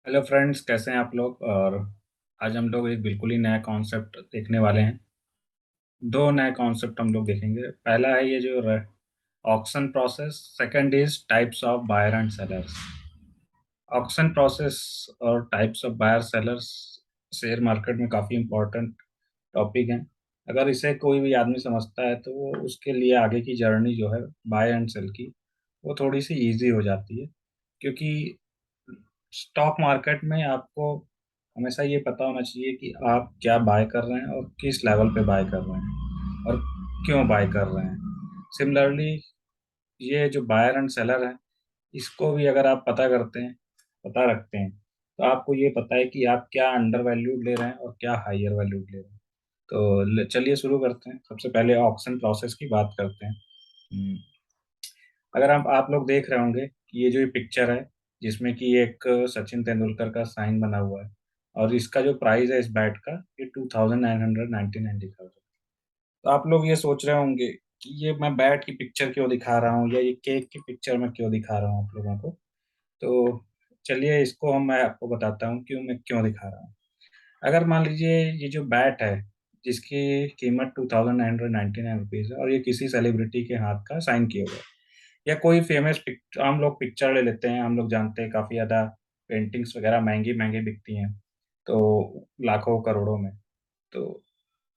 Hello friends, कैसे हैं आप लोग। और आज हम लोग एक बिल्कुल ही नया कॉन्सेप्ट देखने वाले हैं। दो नए कॉन्सेप्ट हम लोग देखेंगे। पहला है ये जो auction process. Second is types of buyer and sellers. Auction process और types of buyer sellers share market में काफ़ी इम्पोर्टेंट टॉपिक हैं। अगर इसे कोई भी आदमी समझता है तो वो उसके लिए आगे की जर्नी जो है बाय एंड सेल की, वो थोड़ी सी इजी हो जाती है। क्योंकि स्टॉक मार्केट में आपको हमेशा ये पता होना चाहिए कि आप क्या बाय कर रहे हैं और किस लेवल पे बाय कर रहे हैं और क्यों बाय कर रहे हैं। सिमिलरली ये जो बायर एंड सेलर है, इसको भी अगर आप पता रखते हैं, तो आपको ये पता है कि आप क्या अंडर वैल्यूड ले रहे हैं और क्या हायर वैल्यूड ले रहे हैं। तो चलिए शुरू करते हैं। सबसे पहले ऑक्शन प्रोसेस की बात करते हैं। हम्म, अगर आप लोग देख रहे होंगे कि ये जो ये पिक्चर है, जिसमें कि एक सचिन तेंदुलकर का साइन बना हुआ है, और इसका जो प्राइस है इस बैट का, ये 2999 लिखा हुआ है। तो आप लोग ये सोच रहे होंगे कि ये मैं बैट की पिक्चर क्यों दिखा रहा हूँ या ये केक की पिक्चर में क्यों दिखा रहा हूँ आप लोगों को। तो चलिए इसको मैं आपको बताता हूँ मैं क्यों दिखा रहा हूँ। अगर मान लीजिए ये जो बैट है, जिसकी कीमत 2999 है, और ये किसी सेलिब्रिटी के हाथ का साइन किया हुआ है, या कोई फेमस हम लोग पिक्चर ले लेते हैं। हम लोग जानते हैं काफ़ी ज़्यादा पेंटिंग्स वगैरह महंगी महंगी बिकती हैं, तो लाखों करोड़ों में, तो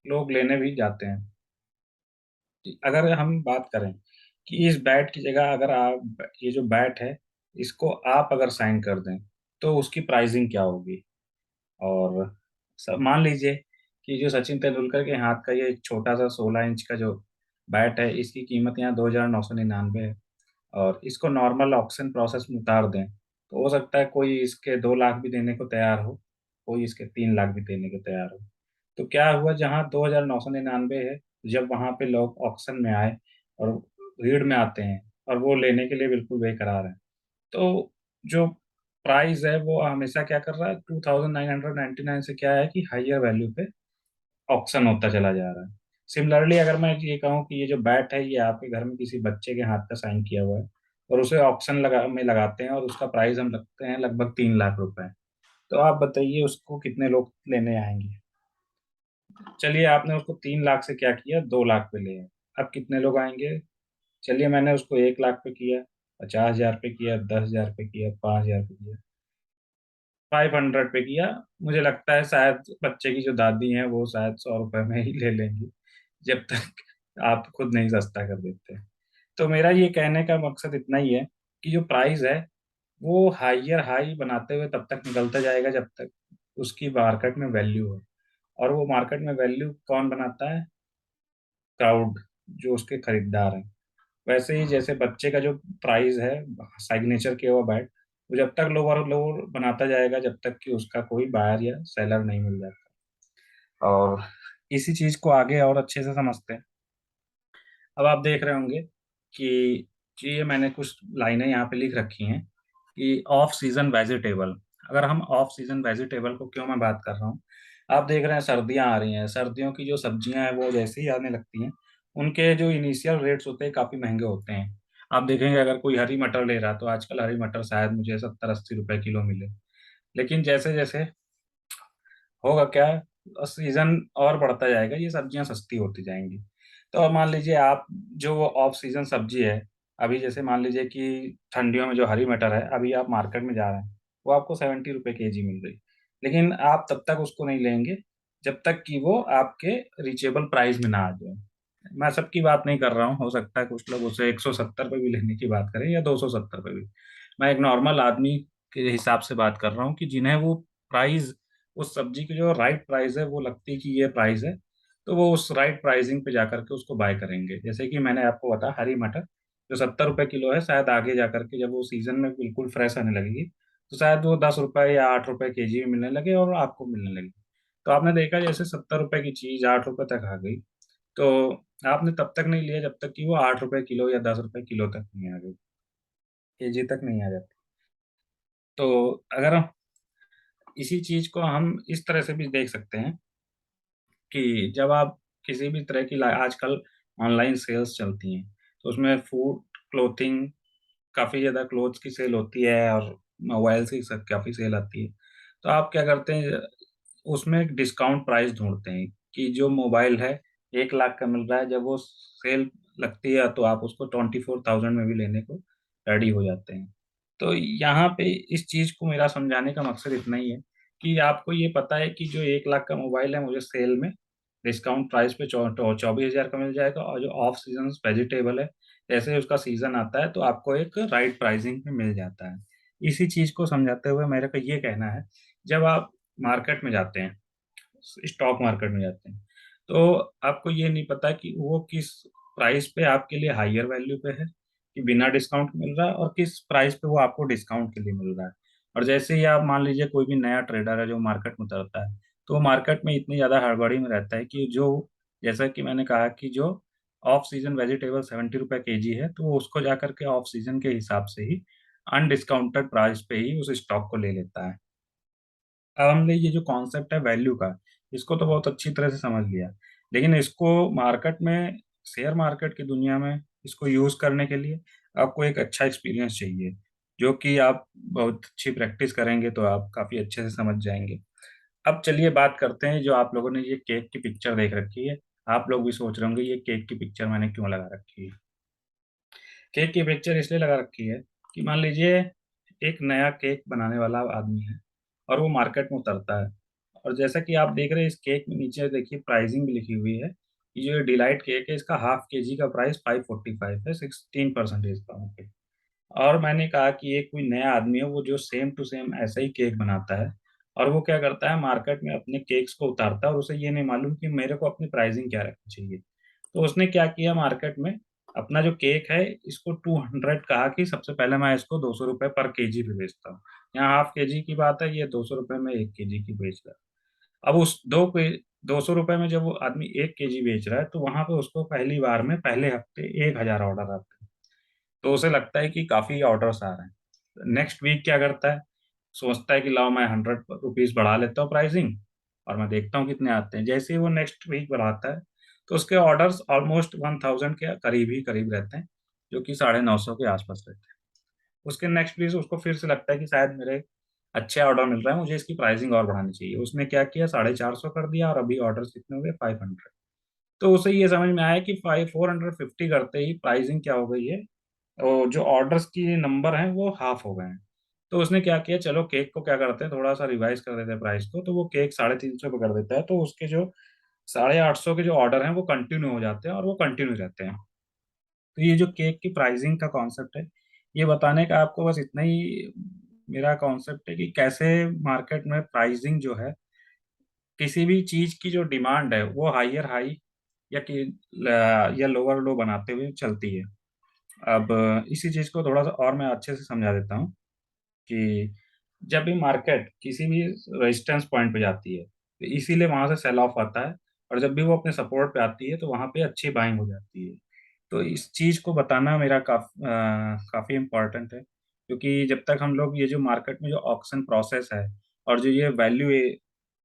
लोग लेने भी जाते हैं। अगर हम बात करें कि इस बैट की जगह अगर आप ये जो बैट है, इसको आप अगर साइन कर दें, तो उसकी प्राइसिंग क्या होगी। और मान लीजिए कि जो सचिन तेंदुलकर के हाथ का ये एक छोटा सा 16 इंच का जो बैट है, इसकी कीमत यहाँ 2999 है, और इसको नॉर्मल ऑक्शन प्रोसेस में उतार दें, तो हो सकता है कोई इसके 2 लाख भी देने को तैयार हो, कोई इसके 3 लाख भी देने को तैयार हो। तो क्या हुआ, जहाँ 2999 है, जब वहाँ पे लोग ऑक्शन में आए और भीड़ में आते हैं और वो लेने के लिए बिल्कुल बेकरार हैं, तो जो प्राइस है वो हमेशा क्या कर रहा है, 2999 से क्या है कि हाइयर वैल्यू पे ऑक्शन होता चला जा रहा है। सिमिलरली अगर मैं ये कहूँ कि ये जो बैट है, ये आपके घर में किसी बच्चे के हाथ का साइन किया हुआ है, और उसे ऑक्शन लगाते हैं, और उसका प्राइस हम रखते हैं लगभग 3 लाख रुपए, तो आप बताइए उसको कितने लोग लेने आएंगे। चलिए आपने उसको 3 लाख से क्या किया, 2 लाख पे ले आए। अब कितने लोग आएंगे। चलिए मैंने उसको 1 लाख पे किया, 50,000 पे किया, 10,000 पे किया, 5,000 पे किया, 500 पे किया। मुझे लगता है शायद बच्चे की जो दादी हैं वो शायद 100 रुपए में ही ले लेंगी, जब तक आप खुद नहीं सस्ता कर देते। तो मेरा ये कहने का मकसद इतना ही है कि जो प्राइस है वो हाइयर हाई बनाते हुए तब तक निकलता जाएगा जब तक उसकी मार्केट में वैल्यू है। और वो मार्केट में वैल्यू कौन बनाता है, क्राउड, जो उसके खरीदार हैं। वैसे ही जैसे बच्चे का जो प्राइस है सिग्नेचर किया हुआ बैट, वो जब तक लोअर लोअर बनाता जाएगा जब तक कि उसका कोई बायर या सेलर नहीं मिल जाता। और इसी चीज को आगे और अच्छे से समझते हैं। अब आप देख रहे होंगे कि ये मैंने कुछ लाइनें यहाँ पे लिख रखी हैं कि ऑफ सीजन वेजिटेबल। अगर हम ऑफ सीजन वेजिटेबल को क्यों मैं बात कर रहा हूँ, आप देख रहे हैं सर्दियाँ आ रही हैं, सर्दियों की जो सब्जियां हैं वो जैसे ही आने लगती हैं, उनके जो इनिशियल रेट्स होते हैं काफ़ी महंगे होते हैं। आप देखेंगे अगर कोई हरी मटर ले रहा है, तो आजकल हरी मटर शायद मुझे 70-80 रुपए किलो मिले। लेकिन जैसे जैसे होगा क्या, सीजन और बढ़ता जाएगा, ये सब्जियां सस्ती होती जाएंगी। तो अब मान लीजिए आप जो वो ऑफ सीजन सब्जी है, अभी जैसे मान लीजिए कि ठंडियों में जो हरी मटर है, अभी आप मार्केट में जा रहे हैं, वो आपको 70 रुपए केजी मिल रही। लेकिन आप तब तक उसको नहीं लेंगे जब तक कि वो आपके रीचेबल प्राइस में ना आ जाए। मैं सबकी बात नहीं कर रहा हूँ, हो सकता है कुछ लोग उसे 170 पे भी लेने की बात करें या 270 पे भी। मैं एक नॉर्मल आदमी के हिसाब से बात कर रहा हूँ कि जिन्हें वो प्राइस, उस सब्जी की जो राइट प्राइस है वो लगती है कि ये प्राइस है, तो वो उस राइट प्राइसिंग पे जाकर के उसको बाय करेंगे। जैसे कि मैंने आपको बताया, हरी मटर जो 70 रुपए किलो है, शायद आगे जाकर के जब वो सीजन में बिल्कुल फ्रेश आने लगेगी, तो शायद वो 10 रुपए या 8 रुपए केजी में मिलने लगे और आपको मिलने लगी। तो आपने देखा जैसे 70 रुपए की चीज 8 रुपए तक आ गई, तो आपने तब तक नहीं लिया जब तक कि वो 8 रुपए किलो या 10 रुपए किलो तक नहीं आ गई, केजी तक नहीं आ जाती। तो अगर हम इसी चीज को हम इस तरह से भी देख सकते हैं कि जब आप किसी भी तरह की आजकल ऑनलाइन सेल्स चलती हैं, तो उसमें फूड, क्लोथिंग, काफ़ी ज़्यादा क्लोथ्स की सेल होती है, और मोबाइल से काफ़ी सेल आती है। तो आप क्या करते हैं, उसमें एक डिस्काउंट प्राइस ढूंढते हैं कि जो मोबाइल है 1 लाख का मिल रहा है, जब वो सेल लगती है तो आप उसको 24,000 में भी लेने को रेडी हो जाते हैं। तो यहाँ पे इस चीज़ को मेरा समझाने का मकसद इतना ही है कि आपको ये पता है कि जो 1 लाख का मोबाइल है मुझे सेल में डिस्काउंट प्राइस पे 24,000 का मिल जाएगा, और जो ऑफ सीजन वेजिटेबल है, जैसे ही उसका सीजन आता है तो आपको एक राइट प्राइसिंग में मिल जाता है। इसी चीज़ को समझाते हुए मेरे को ये कहना है, जब आप मार्केट में जाते हैं, स्टॉक मार्केट में जाते हैं, तो आपको ये नहीं पता कि वो किस प्राइस पे आपके लिए हायर वैल्यू पे है, कि बिना डिस्काउंट मिल रहा है, और किस प्राइस पे वो आपको डिस्काउंट के लिए मिल रहा है। और जैसे ही आप मान लीजिए कोई भी नया ट्रेडर है जो मार्केट में उतरता है, तो वो मार्केट में इतनी ज़्यादा हड़बड़ी में रहता है कि जो, जैसा कि मैंने कहा कि जो ऑफ सीजन वेजिटेबल 70 रुपये केजी है, तो वो उसको जाकर के ऑफ सीजन के हिसाब से ही अनडिस्काउंटेड प्राइस पे ही उस स्टॉक को ले लेता है। अब हमने ये जो कॉन्सेप्ट है वैल्यू का, इसको तो बहुत अच्छी तरह से समझ लिया, लेकिन इसको मार्केट में, शेयर मार्केट की दुनिया में इसको यूज़ करने के लिए आपको एक अच्छा एक्सपीरियंस चाहिए, जो कि आप बहुत अच्छी प्रैक्टिस करेंगे तो आप काफ़ी अच्छे से समझ जाएंगे। अब चलिए बात करते हैं, जो आप लोगों ने ये केक की पिक्चर देख रखी है, आप लोग भी सोच रहे होंगे ये केक की पिक्चर मैंने क्यों लगा रखी है। केक की पिक्चर इसलिए लगा रखी है कि मान लीजिए एक नया केक बनाने वाला आदमी है और वो मार्केट में उतरता है, और जैसा कि आप देख रहे हैं इस केक में नीचे देखिए प्राइसिंग भी लिखी हुई है कि जो डिलाइट केक है इसका हाफ केजी का प्राइस 545 है, 16% डिस्काउंट पे। और मैंने कहा कि ये कोई नया आदमी है वो जो सेम टू सेम ऐसा ही केक बनाता है, और वो क्या करता है मार्केट में अपने केक्स को उतारता है, और उसे ये नहीं मालूम कि मेरे को अपनी प्राइसिंग क्या रखनी चाहिए। तो उसने क्या किया मार्केट में, अपना जो केक है इसको 200 कहा कि सबसे पहले मैं इसको 200 रुपये पर केजी पे बेचता हूँ। यहाँ हाफ केजी की बात है, ये 200 रुपये में 1 केजी की बेच रहा है। अब उस 200 रुपये में जब वो आदमी 1 केजी बेच रहा है, तो वहां पे उसको पहली बार में पहले हफ्ते 1,000 ऑर्डर आते हैं। तो उसे लगता है कि काफ़ी ऑर्डर्स आ रहे हैं। नेक्स्ट वीक क्या करता है, सोचता है कि लाओ मैं 100 रुपीज़ बढ़ा लेता हूँ प्राइसिंग, और मैं देखता हूँ कितने आते हैं। जैसे ही वो नेक्स्ट वीक बढ़ाता है, तो उसके ऑर्डर्स ऑलमोस्ट 1000 के करीब ही करीब रहते हैं, जो कि 950 के आसपास रहते हैं। उसके नेक्स्ट वीक उसको फिर से लगता है कि शायद मेरे अच्छे ऑर्डर मिल रहा है, मुझे इसकी प्राइसिंग और बढ़ानी चाहिए। उसने क्या किया, 450 कर दिया, और अभी ऑर्डर कितने हो गए, 500। तो उसे ये समझ में आया कि 450 करते ही प्राइसिंग क्या हो गई है, और जो ऑर्डर्स की नंबर हैं वो हाफ हो गए हैं। तो उसने क्या किया, चलो केक को क्या करते हैं थोड़ा सा रिवाइज कर देते हैं प्राइस को, तो वो केक 350 पे कर देता है, तो उसके जो 850 के जो ऑर्डर हैं वो कंटिन्यू हो जाते हैं, और वो कंटिन्यू रहते हैं। तो ये जो केक की प्राइसिंग का कॉन्सेप्ट है, ये बताने का आपको बस इतना ही मेरा कॉन्सेप्ट है कि कैसे मार्केट में प्राइसिंग जो है, किसी भी चीज की जो डिमांड है वो हायर हाई या कि या लोअर लो बनाते हुए चलती है। अब इसी चीज को थोड़ा सा और मैं अच्छे से समझा देता हूँ कि जब भी मार्केट किसी भी रेजिस्टेंस पॉइंट पे जाती है, तो इसीलिए वहां से सेल ऑफ आता है, और जब भी वो अपने सपोर्ट पे आती है तो वहां पे अच्छी बाइंग हो जाती है। तो इस चीज को बताना मेरा काफी इम्पोर्टेंट है, क्योंकि जब तक हम लोग ये जो मार्केट में जो ऑक्शन प्रोसेस है, और जो ये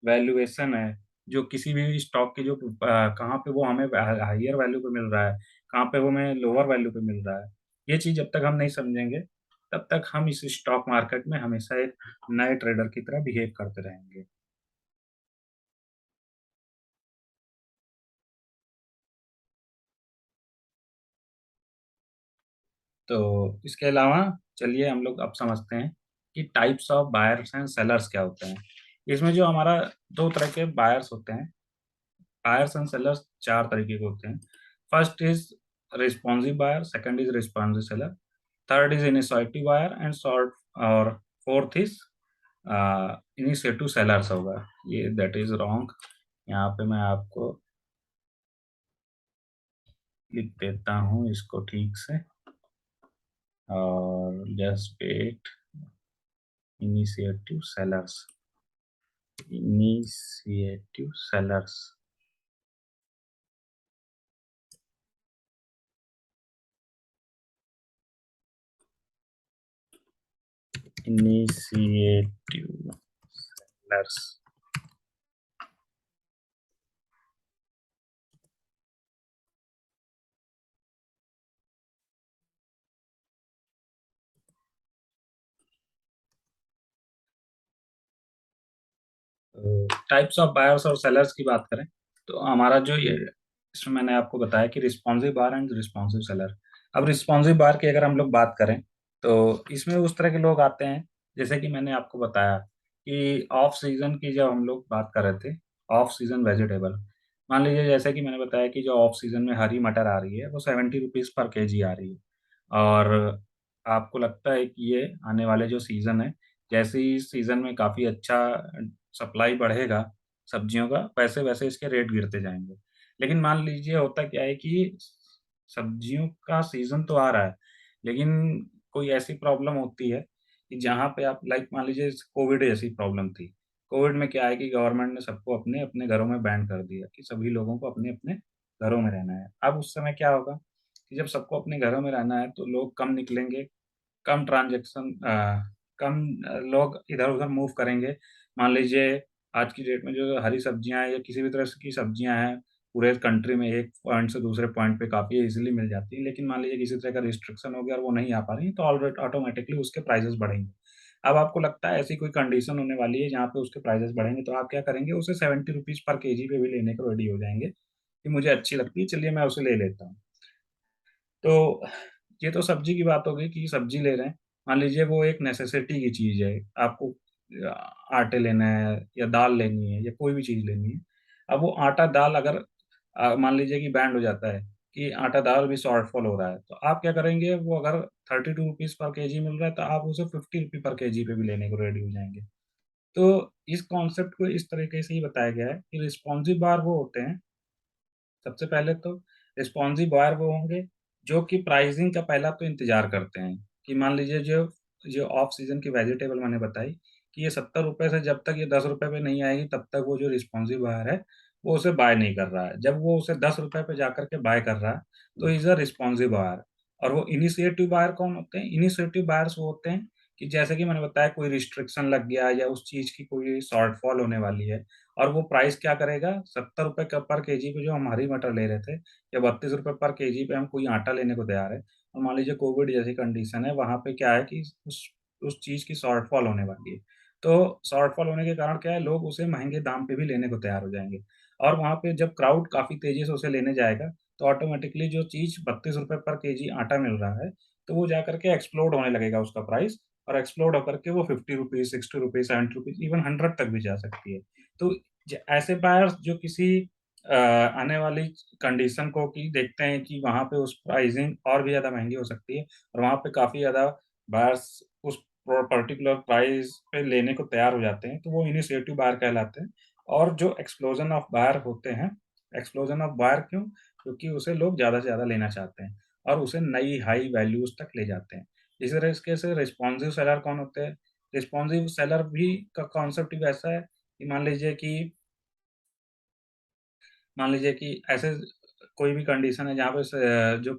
वैल्यूएशन है, जो किसी भी स्टॉक की जो कहाँ पे वो हमें हायर वैल्यू पे मिल रहा है, कहाँ पे वो हमें लोअर वैल्यू पे मिल रहा है, ये चीज जब तक हम नहीं समझेंगे, तब तक हम इस स्टॉक मार्केट में हमेशा एक नए ट्रेडर की तरह बिहेव करते रहेंगे। तो इसके अलावा चलिए हम लोग अब समझते हैं कि types of buyers and sellers क्या होते हैं। इसमें जो हमारा दो तरह के बायर्स होते हैं, बायर्स एंड सेलर्स चार तरीके के होते हैं। First is responsive buyer, second is responsive seller, third is initiative buyer, and short और फोर्थ इज इनिशिएटिव सेलर्स होगा। ये दैट इज रॉन्ग। यहाँ पे मैं आपको लिख देता हूँ इसको ठीक से, और just wait. Initiative sellers, initiative sellers, initiative sellers. Types of buyers और सेलर्स की बात करें तो हमारा जो ये इसमें मैंने आपको बताया कि responsive buyer and responsive seller. अब रिस्पॉन्सिव बायर की अगर हम लोग बात करें तो इसमें उस तरह के लोग आते हैं, जैसे कि मैंने आपको बताया कि ऑफ सीजन की जब हम लोग बात कर रहे थे, ऑफ सीजन वेजिटेबल, मान लीजिए जैसे कि मैंने बताया कि जो ऑफ सीजन में हरी मटर आ रही है वो 70 रुपीज़ पर केजी आ रही है। और आपको लगता है कि ये आने वाले जो सीज़न है, जैसे ही सीज़न में काफ़ी अच्छा सप्लाई बढ़ेगा सब्जियों का, वैसे-वैसे इसके रेट गिरते जाएँगे। लेकिन मान लीजिए होता क्या है कि सब्जियों का सीज़न तो आ रहा है, लेकिन कोई ऐसी प्रॉब्लम होती है कि जहाँ पे आप लाइक मान लीजिए कोविड जैसी प्रॉब्लम थी। कोविड में क्या है कि गवर्नमेंट ने सबको अपने-अपने घरों में बैन कर दिया कि सभी लोगों को अपने-अपने घरों में रहना है। अब उस समय क्या होगा कि जब सबको अपने घरों में रहना है तो लोग कम निकलेंगे, कम कम लोग इधर-उधर मूव करेंगे। मान लीजिए आज की डेट में जो हरी सब्जियाँ हैं या किसी भी तरह की सब्जियाँ हैं, पूरे कंट्री में एक पॉइंट से दूसरे पॉइंट पे काफ़ी ईज़िली मिल जाती हैं। लेकिन मान लीजिए किसी तरह का रिस्ट्रिक्शन हो गया और वो नहीं आ पा रही हैं, तो ऑटोमैटिकली उसके प्राइसेज़ बढ़ेंगे। अब आपको लगता है ऐसी कोई कंडीशन होने वाली है जहाँ पे उसके प्राइसेज़ बढ़ेंगे, तो आप क्या करेंगे, उसे 70 रुपीज़ पर केजी पे भी लेने को रेडी हो जाएँगे, कि मुझे अच्छी लगती है, चलिए मैं उसे ले लेता हूँ। तो ये तो सब्ज़ी की बात हो गई कि सब्ज़ी ले रहे हैं। मान लीजिए वो एक नेसेसिटी की चीज़ है, आपको आटे लेना है या दाल लेनी है या कोई भी चीज़ लेनी है। अब वो आटा-दाल अगर मान लीजिए कि बैन हो जाता है कि आटा-दाल भी शॉर्टफॉल हो रहा है, तो आप क्या करेंगे, वो अगर 32 रुपीज़ पर केजी मिल रहा है, तो आप उसे 50 रुपए पर केजी पे भी लेने को रेडी हो जाएँगे। तो इस कॉन्सेप्ट को इस तरीके से ही बताया गया है कि रिस्पॉन्सिव बायर वो होते हैं, सबसे पहले तो रिस्पॉन्सिव बायर वो होंगे जो कि प्राइसिंग का पहला तो इंतज़ार करते हैं कि मान लीजिए जो जो ऑफ सीज़न की वेजिटेबल मैंने बताई कि ये ₹70 से जब तक ये ₹10 पे नहीं आएगी तब तक वो जो रिस्पॉन्सिव बायर है, वो उसे बाय नहीं कर रहा है। जब वो उसे ₹10 पे जाकर के बाय कर रहा है, तो इज़ अ रिस्पॉन्सिव बायर। और वो इनिशिएटिव बायर कौन होते हैं? इनिशिएटिव बायर्स वो होते हैं कि जैसे कि मैंने बताया कोई रिस्ट्रिक्शन लग गया या उस चीज़ की कोई शॉर्टफॉल होने वाली है और वो प्राइस क्या करेगा, ₹70 का पर केजी पे जो हम हरी मटर ले रहे थे या ₹32 पर केजी पे हम कोई आटा लेने को तैयार है और मान लीजिए कोविड जैसी कंडीशन है, वहाँ पे क्या है कि उस चीज़ की शॉर्टफॉल होने वाली है। तो शॉर्टफॉल होने के कारण क्या है, लोग उसे महँगे दाम पे भी लेने को तैयार हो जाएँगे और वहाँ पे जब क्राउड काफ़ी तेज़ी से उसे लेने जाएगा, तो ऑटोमैटिकली जो चीज़ ₹32 पर केजी आटा मिल रहा है, तो वो जाकर के एक्सप्लोड होने लगेगा उसका प्राइस और एक्सप्लोड होकर के वो ₹50, ₹60, ₹70 इवन 100 तक भी जा सकती है। तो ऐसे बायर्स जो किसी आने वाली कंडीशन को कि देखते हैं कि वहाँ पे उस प्राइसिंग और भी ज़्यादा महँगी हो सकती है और वहाँ पे काफ़ी ज़्यादा बायर्स उस पर्टिकुलर प्राइस पे लेने को तैयार हो जाते हैं, तो वो इनिशिएटिव बायर कहलाते हैं। और जो एक्सप्लोजन ऑफ बायर होते हैं, एक्सप्लोजन ऑफ बायर क्यों? क्योंकि उसे लोग ज़्यादा से ज़्यादा लेना चाहते हैं और उसे नई हाई वैल्यूज़ तक ले जाते हैं। इसी तरीके से रिस्पॉन्सिव सेलर कौन होते हैं? रिस्पॉन्सिव सेलर भी का कॉन्सेप्ट भी ऐसा है कि मान लीजिए कि ऐसे कोई भी कंडीशन है जहाँ पे जो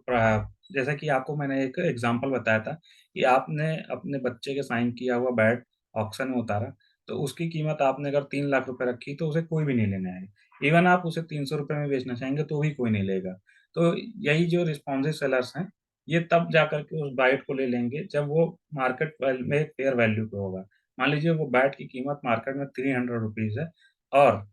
जैसे कि आपको मैंने एक एग्ज़ाम्पल बताया था कि आपने अपने बच्चे के साइन किया हुआ बैट ऑक्शन में उतारा, तो उसकी कीमत आपने अगर 3 लाख रुपए रखी तो उसे कोई भी नहीं लेने आएगा। इवन आप उसे ₹300 में बेचना चाहेंगे तो भी कोई नहीं लेगा। तो यही जो रिस्पॉन्सिव सेलर्स हैं, ये तब जाकर के उस बैट को ले लेंगे जब वो मार्केट में एक फेयर वैल्यू पे होगा। मान लीजिए वो बैट की कीमत मार्केट में ₹300 है और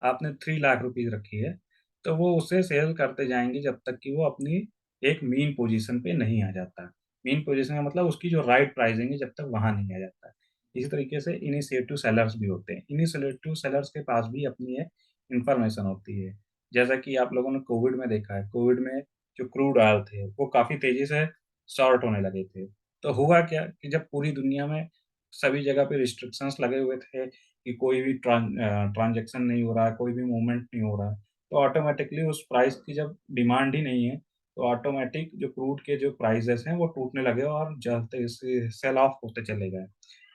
आपने 3 लाख रुपीज़ रखी है, तो वो उसे सेल करते जाएँगे जब तक कि वो अपनी एक मीन पोज़ीशन पे नहीं आ जाता। मीन पोज़ीशन का मतलब उसकी जो राइट प्राइसिंग है जब तक वहाँ नहीं आ जाता। इसी तरीके से इनिशिएटिव सेलर्स भी होते हैं। इनिशिएटिव सेलर्स के पास भी अपनी एक इन्फॉर्मेशन होती है। जैसा कि आप लोगों ने कोविड में देखा है, कोविड में जो क्रूड ऑयल थे, वो काफ़ी तेज़ी से शॉर्ट होने लगे थे। तो हुआ क्या कि जब पूरी दुनिया में सभी जगह पे रिस्ट्रिक्शंस लगे हुए थे कि कोई भी ट्रांज़ैक्शन नहीं हो रहा है, कोई भी मूवमेंट नहीं हो रहा है। तो ऑटोमैटिकली उस प्राइस की जब डिमांड ही नहीं है, तो ऑटोमैटिक जो क्रूड के जो प्राइसेज़ हैं, वो टूटने लगे और जलते से सेल ऑफ होते चले गए।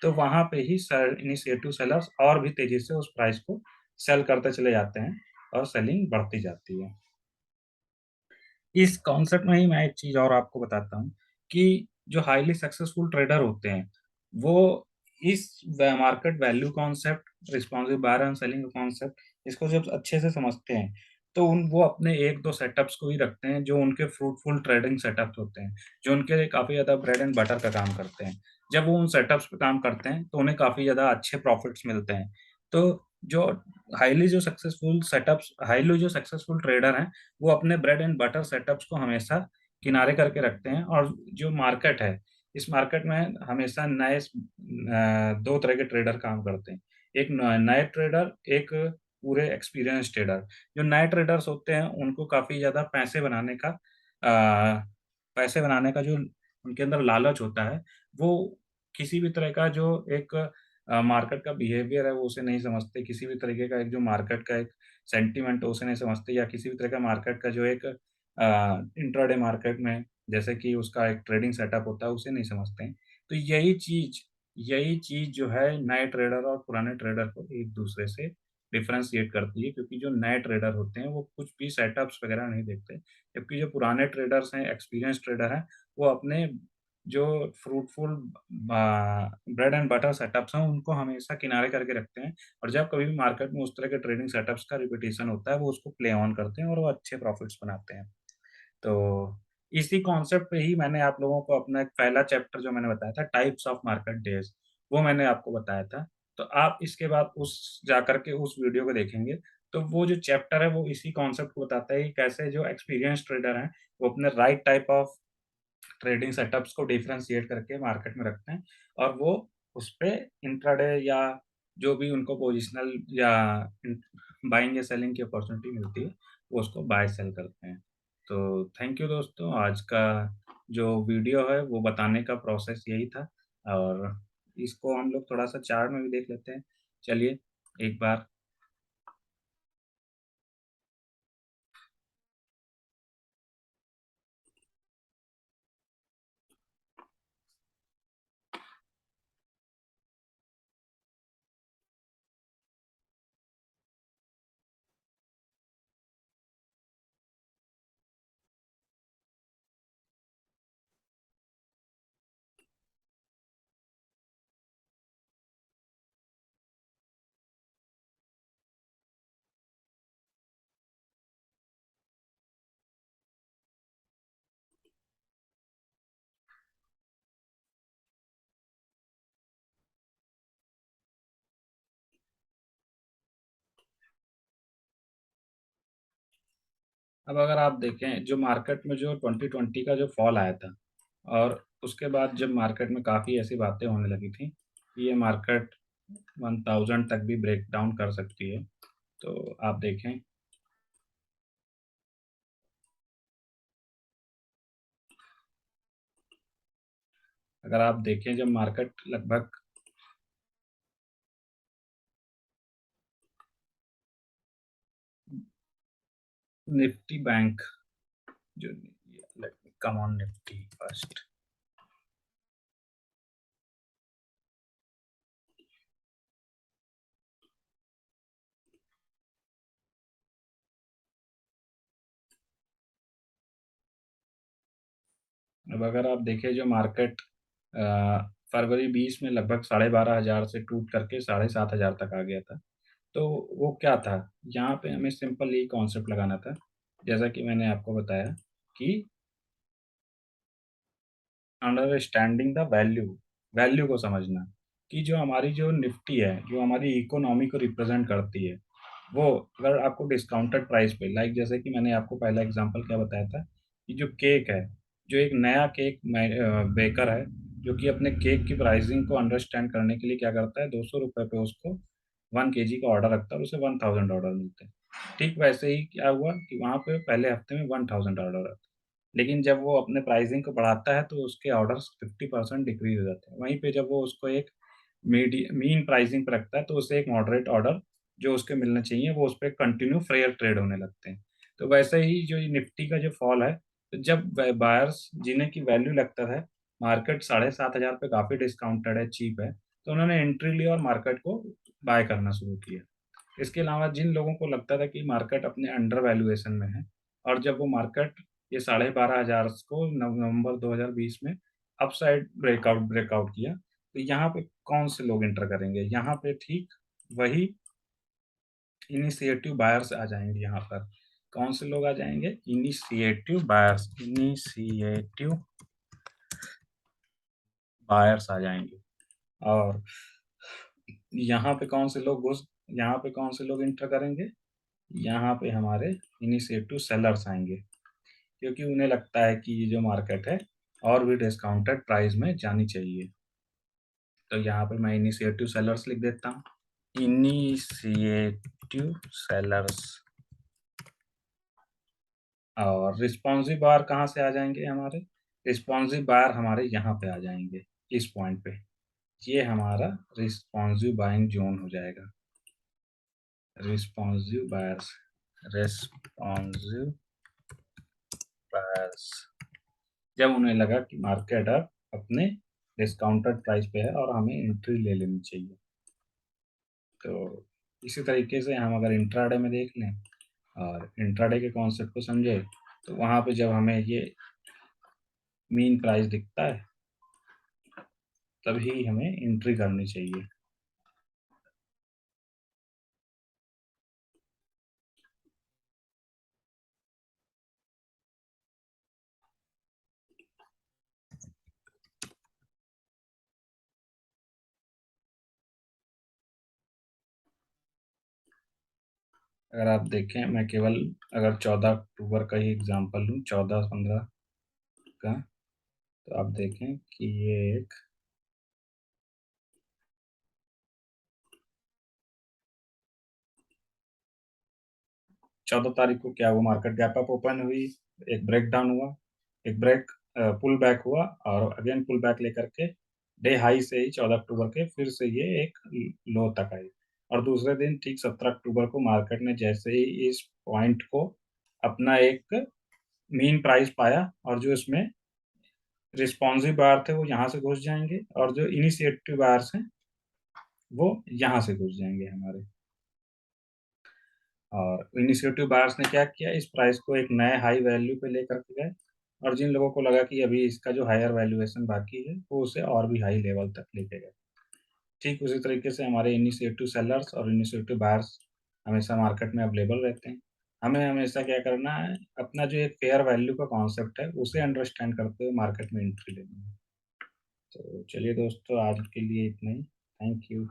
तो वहाँ पे ही इनिशिएटिव सेलर्स और भी तेज़ी से उस प्राइस को सेल करते चले जाते हैं और सेलिंग बढ़ती जाती है। इस कॉन्सेप्ट में ही मैं एक चीज़ और आपको बताता हूँ कि जो हाइली सक्सेसफुल ट्रेडर होते हैं, वो इस market value concept, responsive buyer and selling concept इसको जब अच्छे से समझते हैं, तो वो अपने 1-2 सेटअप्स को ही रखते हैं जो उनके फ्रूटफुल ट्रेडिंग सेटअप्स होते हैं, जो उनके लिए काफ़ी ज़्यादा ब्रेड एंड बटर का काम करते हैं। जब वो उन सेटअप्स पे काम करते हैं, तो उन्हें काफ़ी ज़्यादा अच्छे प्रॉफिट्स मिलते हैं। तो जो हाइली जो सक्सेसफुल ट्रेडर हैं, वो अपने ब्रेड एंड बटर सेटअप्स को हमेशा किनारे करके रखते हैं, और जो मार्केट है, इस मार्केट में हमेशा 2 तरह के ट्रेडर काम करते हैं। एक न नए ट्रेडर, एक पूरे एक्सपीरियंस ट्रेडर। जो नए ट्रेडर्स होते हैं, उनको काफ़ी ज़्यादा पैसे बनाने का जो उनके अंदर लालच होता है, वो किसी भी तरह का जो एक मार्केट का बिहेवियर है, वो उसे नहीं समझते, किसी भी तरीके का एक जो मार्केट का एक सेंटीमेंट है, उसे नहीं समझते, या किसी भी तरह का मार्केट का जो एक इंट्राडे मार्केट में जैसे कि उसका एक ट्रेडिंग सेटअप होता है, उसे नहीं समझते हैं। तो यही चीज़ जो है नए ट्रेडर और पुराने ट्रेडर को एक-दूसरे से डिफरेंशिएट करती है, क्योंकि जो नए ट्रेडर होते हैं, वो कुछ भी सेटअप्स वगैरह नहीं देखते, जबकि जो पुराने ट्रेडर्स हैं, एक्सपीरियंस ट्रेडर हैं, वो अपने जो fruitful bread and butter setups हैं, उनको हमेशा किनारे करके रखते हैं, और जब कभी भी मार्केट में उस तरह के ट्रेडिंग सेटअप्स का रिपिटिशन होता है, वो उसको प्ले ऑन करते हैं और वो अच्छे प्रॉफिट्स बनाते हैं। तो इसी कॉन्सेप्ट पे ही मैंने आप लोगों को अपना एक पहला चैप्टर जो मैंने बताया था, टाइप्स ऑफ मार्केट डेज़, वो मैंने आपको बताया था। तो आप इसके बाद उस जाकर के उस वीडियो को देखेंगे, तो वो जो चैप्टर है, वो इसी कॉन्सेप्ट को बताता है कि कैसे जो एक्सपीरियंस ट्रेडर हैं, वो अपने right type of trading setups को डिफरेंशिएट करके मार्केट में रखते हैं, और वो उसपे इंट्राडे या जो भी उनको पोजिशनल या बाइंग या सेलिंग की अपॉर्चुनिटी मिलती है, वो उसको बाय सेल करते हैं। तो थैंक यू दोस्तों, आज का जो वीडियो है वो बताने का प्रोसेस यही था, और इसको हम लोग थोड़ा-सा चार्ट में भी देख लेते हैं। चलिए, एक बार अब अगर आप देखें, जो मार्केट में जो 2020 का जो फॉल आया था, और उसके बाद जब मार्केट में काफ़ी ऐसी बातें होने लगी थी कि ये मार्केट 1000 तक भी ब्रेक डाउन कर सकती है। तो आप देखें, अगर आप देखें जब मार्केट लगभग निफ्टी बैंक जो let me come on Nifty first. अब अगर आप देखें जो मार्केट फरवरी 20 में लगभग 12,500 से टूट करके 7,500 तक आ गया था। तो वो क्या था? यहाँ पे हमें सिंपल यही कॉन्सेप्ट लगाना था, जैसा कि मैंने आपको बताया कि अंडरस्टैंडिंग द वैल्यू, वैल्यू को समझना, कि जो हमारी जो निफ्टी है, जो हमारी इकोनॉमी को रिप्रेजेंट करती है, वो अगर आपको डिस्काउंटेड प्राइस पे, लाइक जैसे कि मैंने आपको पहला एग्जांपल क्या बताया था कि जो केक है, जो एक नया बेकर है, जो कि अपने केक की प्राइसिंग को अंडरस्टैंड करने के लिए क्या करता है, ₹200 पे उसको 1 केजी का ऑर्डर रखता है और उसे 1000 ऑर्डर मिलते हैं। ठीक वैसे ही क्या हुआ कि वहाँ पे पहले हफ्ते में 1000 ऑर्डर आते हैं। लेकिन जब वो अपने प्राइसिंग को बढ़ाता है, तो उसके ऑर्डर्स 50% डिक्रीज़ हो जाते हैं। वहीं पे जब वो उसको एक मीन प्राइसिंग पे रखता है, तो उसे एक मॉडरेट ऑर्डर जो उसके मिलने चाहिए, वो उसपे कंटिन्यू फेयर ट्रेड होने लगते हैं। तो वैसे ही जो ये निफ्टी का जो फॉल है, तो जब ब बायर्स जिन्हें की वैल्यू लगता है, मार्केट 7,500 पे काफ़ी डिस्काउंटेड है, चीप है, तो उन्होंने एंट्री ली और मार्केट को बाय करना शुरू किया। इसके अलावा जिन लोगों को लगता था कि मार्केट अपने अंडर वैल्यूएशन में है, और जब वो मार्केट ये 12,500 को नवंबर 2020 में अपसाइड ब्रेकआउट किया, तो यहाँ पे कौन से लोग एंटर करेंगे? यहाँ पे ठीक वही इनिशिएटिव बायर्स आ जाएँगे यहाँ पर। कौन से लोग आ जाएँगे? इनिशिएटिव बायर्स आ जाएँगे, और यहाँ पे कौन से लोग घुस यहाँ पे कौन से लोग इंटर करेंगे? यहाँ पे हमारे इनिशिएटिव सेलर्स आएंगे, क्योंकि उन्हें लगता है कि ये जो मार्केट है और भी डिस्काउंटेड प्राइस में जानी चाहिए। तो यहाँ पे मैं इनिशिएटिव सेलर्स लिख देता हूँ। Initiative sellers. और रिस्पॉन्सिव बार कहाँ से आ जाएंगे हमारे? रिस्पॉन्सिव बार हमारे यहाँ पे आ जाएंगे, इस पॉइंट पे। ये हमारा रिस्पॉन्सिव बाइंग जोन हो जाएगा। रिस्पॉन्सिव बायर्स, रिस्पॉन्सिव बायर्स, जब उन्हें लगा कि मार्केट अब अपने डिस्काउंटेड प्राइस पे है और हमें एंट्री ले लेनी चाहिए। तो इसी तरीके से हम अगर इंट्राडे में देख लें और इंट्राडे के कॉन्सेप्ट को समझे, तो वहाँ पे जब हमें ये मीन प्राइस दिखता है तभी हमें एंट्री करनी चाहिए। अगर आप देखें, मैं केवल अगर 14 अक्टूबर का ही एग्जांपल लूँ, 14-15 का, तो आप देखें कि ये एक 14 तारीख को क्या हुआ, मार्केट गैप अप ओपन हुई, एक ब्रेक डाउन हुआ, एक ब्रेक पुल बैक हुआ और अगेन पुल बैक लेकर के डे हाई से ही 14 अक्टूबर के फिर से ये एक लो तक आई। और दूसरे दिन ठीक 17 अक्टूबर को मार्केट ने जैसे ही इस पॉइंट को अपना एक मीन प्राइस पाया और जो इसमें रिस्पॉन्सिव बायर थे वो यहाँ से घुस जाएंगे और जो इनिशिएटिव बायर्स हैं वो यहाँ से घुस जाएंगे हमारे। और इनिशिएटिव बायर्स ने क्या किया, इस प्राइस को एक नए हाई वैल्यू पे लेकर के गए और जिन लोगों को लगा कि अभी इसका जो हायर वैल्यूएशन बाकी है वो उसे और भी हाई लेवल तक लेके गए। ठीक उसी तरीके से हमारे इनिशिएटिव सेलर्स और इनिशिएटिव बायर्स हमेशा मार्केट में अवेलेबल रहते हैं। हमें हमेशा क्या करना है, अपना जो एक फेयर वैल्यू का कॉन्सेप्ट है उसे अंडरस्टैंड करते हुए मार्केट में एंट्री लेनी है। तो चलिए दोस्तों, आज के लिए इतना ही। Thank you.